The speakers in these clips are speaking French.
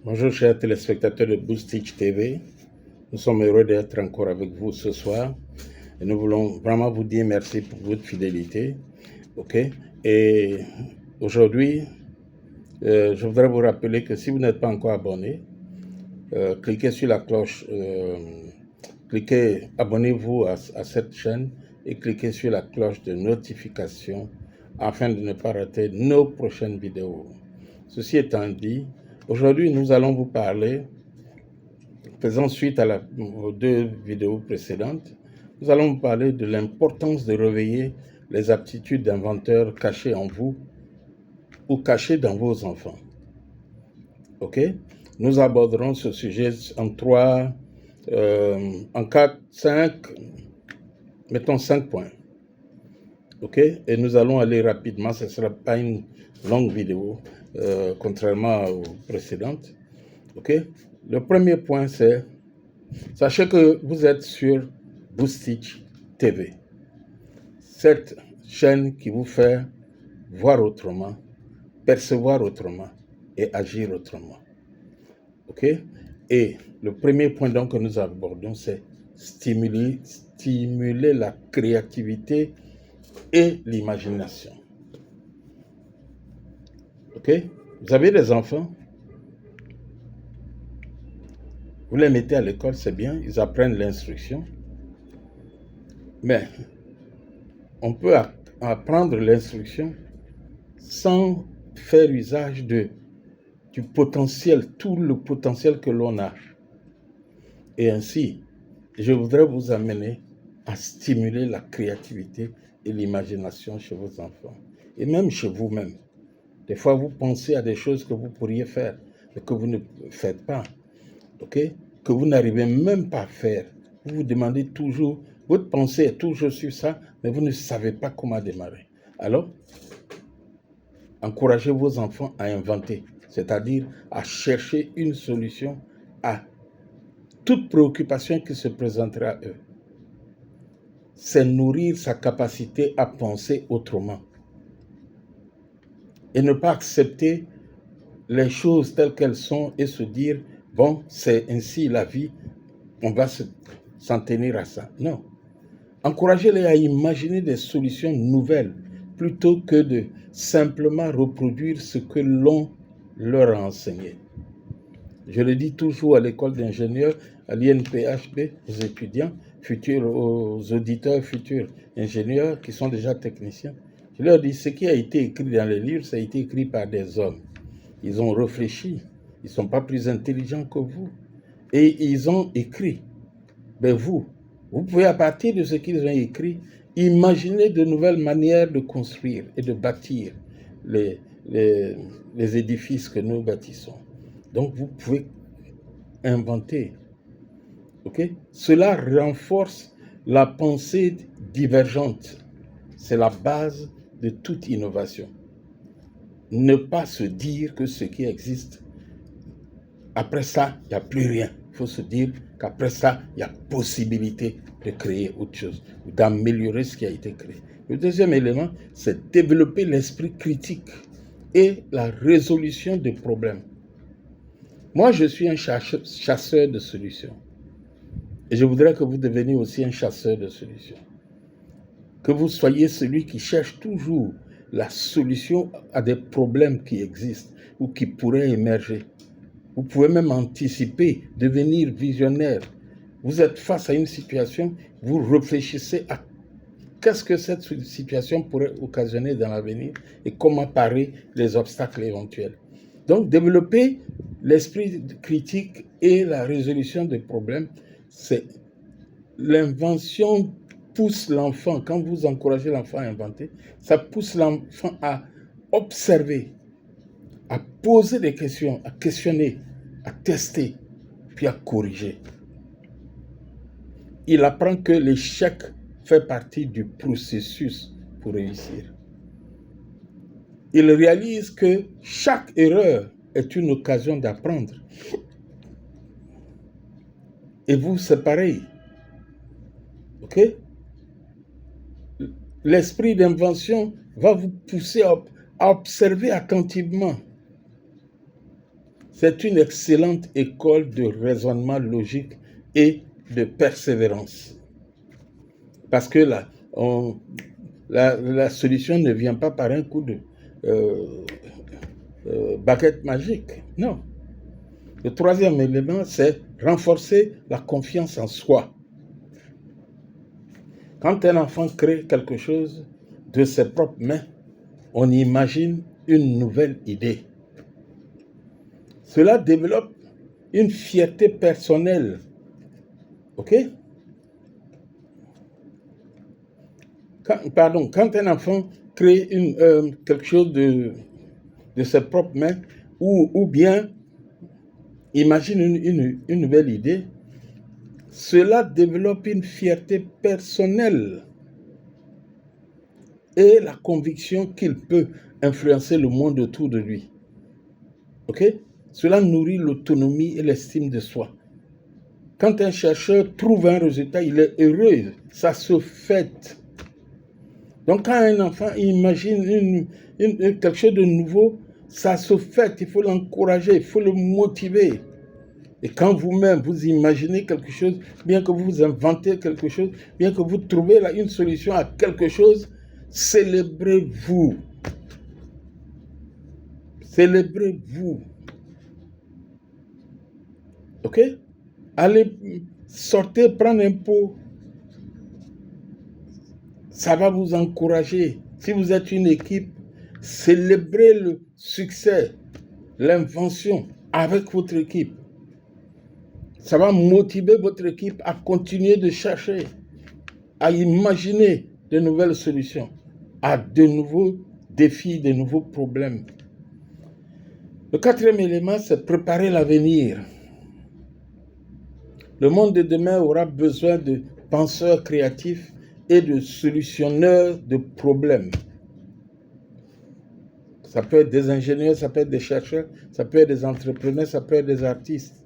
Bonjour chers téléspectateurs de Boostich TV, nous sommes heureux d'être encore avec vous ce soir et nous voulons vraiment vous dire merci pour votre fidélité. Et aujourd'hui, je voudrais vous rappeler que si vous n'êtes pas encore abonné, cliquez sur la cloche, abonnez-vous à cette chaîne et cliquez sur la cloche de notification afin de ne pas rater nos prochaines vidéos. Ceci étant dit, aujourd'hui nous allons vous parler, faisant suite aux deux vidéos précédentes, nous allons vous parler de l'importance de réveiller les aptitudes d'inventeur cachées en vous ou cachées dans vos enfants. Nous aborderons ce sujet en 5 points. Et nous allons aller rapidement, ce ne sera pas une longue vidéo, contrairement aux précédentes. Le premier point, c'est, sachez que vous êtes sur Boostich TV, cette chaîne qui vous fait voir autrement, percevoir autrement et agir autrement. Et le premier point donc que nous abordons, c'est stimuler la créativité et l'imagination. Vous avez des enfants, vous les mettez à l'école, c'est bien, ils apprennent l'instruction, mais on peut apprendre l'instruction sans faire usage du potentiel, tout le potentiel que l'on a. Et ainsi, je voudrais vous amener à stimuler la créativité et l'imagination chez vos enfants, et même chez vous-même. Des fois, vous pensez à des choses que vous pourriez faire, mais que vous ne faites pas, que vous n'arrivez même pas à faire. Vous vous demandez toujours, votre pensée est toujours sur ça, mais vous ne savez pas comment démarrer. Alors, encouragez vos enfants à inventer, c'est-à-dire à chercher une solution à toute préoccupation qui se présentera à eux. C'est nourrir sa capacité à penser autrement et ne pas accepter les choses telles qu'elles sont et se dire, bon, c'est ainsi la vie, on va s'en tenir à ça. Non. Encouragez-les à imaginer des solutions nouvelles plutôt que de simplement reproduire ce que l'on leur a enseigné. Je le dis toujours à l'école d'ingénieurs, à l'INPHB, aux étudiants, aux auditeurs futurs ingénieurs qui sont déjà techniciens. Je leur dis, ce qui a été écrit dans les livres, ça a été écrit par des hommes. Ils ont réfléchi, ils ne sont pas plus intelligents que vous. Et ils ont écrit. Mais vous pouvez à partir de ce qu'ils ont écrit, imaginer de nouvelles manières de construire et de bâtir les édifices que nous bâtissons. Donc vous pouvez inventer. Cela renforce la pensée divergente. C'est la base de toute innovation. Ne pas se dire que ce qui existe, après ça, il n'y a plus rien. Il faut se dire qu'après ça, il y a possibilité de créer autre chose, d'améliorer ce qui a été créé. Le deuxième élément, c'est développer l'esprit critique et la résolution des problèmes. Moi, je suis un chasseur de solutions. Et je voudrais que vous deveniez aussi un chasseur de solutions. Que vous soyez celui qui cherche toujours la solution à des problèmes qui existent ou qui pourraient émerger. Vous pouvez même anticiper, devenir visionnaire. Vous êtes face à une situation, vous réfléchissez à qu'est-ce que cette situation pourrait occasionner dans l'avenir et comment parer les obstacles éventuels. Donc, développer l'esprit critique et la résolution des problèmes, c'est l'invention pousse l'enfant, quand vous encouragez l'enfant à inventer, ça pousse l'enfant à observer, à poser des questions, à questionner, à tester, puis à corriger. Il apprend que l'échec fait partie du processus pour réussir. Il réalise que chaque erreur est une occasion d'apprendre. Et vous, c'est pareil. L'esprit d'invention va vous pousser à observer attentivement. C'est une excellente école de raisonnement logique et de persévérance. Parce que la solution ne vient pas par un coup de baguette magique. Non. Le troisième élément, c'est renforcer la confiance en soi. Quand un enfant crée quelque chose de ses propres mains, on imagine une nouvelle idée. Cela développe une fierté personnelle. OK? Quand un enfant crée quelque chose de ses propres mains, ou bien imagine une nouvelle idée, cela développe une fierté personnelle et la conviction qu'il peut influencer le monde autour de lui. OK? Cela nourrit l'autonomie et l'estime de soi. Quand un chercheur trouve un résultat, il est heureux, ça se fête. Donc quand un enfant imagine quelque chose de nouveau, ça se fête, il faut l'encourager, il faut le motiver. Et quand vous-même, vous imaginez quelque chose, bien que vous inventez quelque chose, bien que vous trouvez là une solution à quelque chose, célébrez-vous. Célébrez-vous. OK? Allez, sortez, prendre un pot. Ça va vous encourager. Si vous êtes une équipe, célébrez le succès, l'invention avec votre équipe. Ça va motiver votre équipe à continuer de chercher, à imaginer de nouvelles solutions, à de nouveaux défis, de nouveaux problèmes. Le quatrième élément, c'est préparer l'avenir. Le monde de demain aura besoin de penseurs créatifs et de solutionneurs de problèmes. Ça peut être des ingénieurs, ça peut être des chercheurs, ça peut être des entrepreneurs, ça peut être des artistes.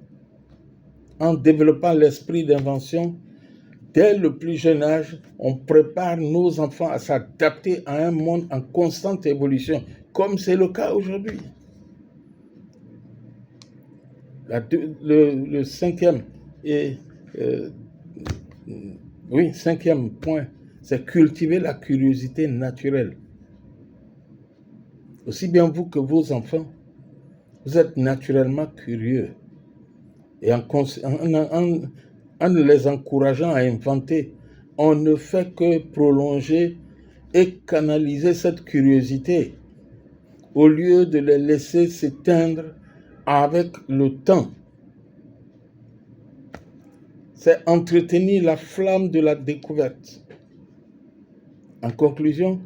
En développant l'esprit d'invention, dès le plus jeune âge, on prépare nos enfants à s'adapter à un monde en constante évolution, comme c'est le cas aujourd'hui. Le cinquième point, c'est cultiver la curiosité naturelle. Aussi bien vous que vos enfants, vous êtes naturellement curieux. Et en les encourageant à inventer, on ne fait que prolonger et canaliser cette curiosité au lieu de les laisser s'éteindre avec le temps. C'est entretenir la flamme de la découverte. En conclusion,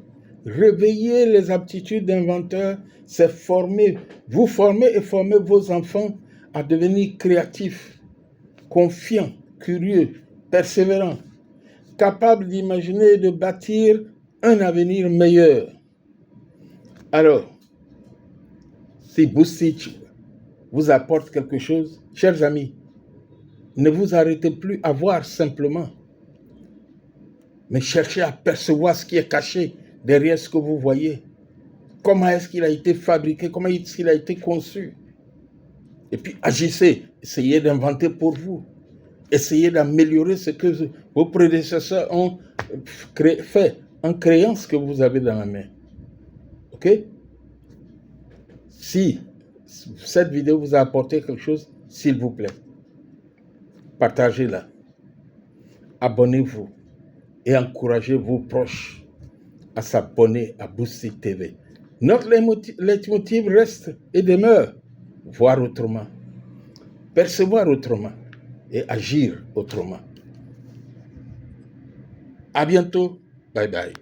réveiller les aptitudes d'inventeur, c'est vous former et former vos enfants à devenir créatifs, confiants, curieux, persévérants, capables d'imaginer et de bâtir un avenir meilleur. Alors, si Boost vous apporte quelque chose, chers amis, ne vous arrêtez plus à voir simplement, mais cherchez à percevoir ce qui est caché derrière ce que vous voyez. Comment est-ce qu'il a été fabriqué, comment est-ce qu'il a été conçu. Et puis agissez, essayez d'inventer pour vous. Essayez d'améliorer ce que vos prédécesseurs ont fait en créant ce que vous avez dans la main. OK? Si cette vidéo vous a apporté quelque chose, s'il vous plaît, partagez-la. Abonnez-vous et encouragez vos proches à s'abonner à Boost TV. Notre leitmotiv reste et demeure voir autrement, percevoir autrement et agir autrement. À bientôt. Bye bye.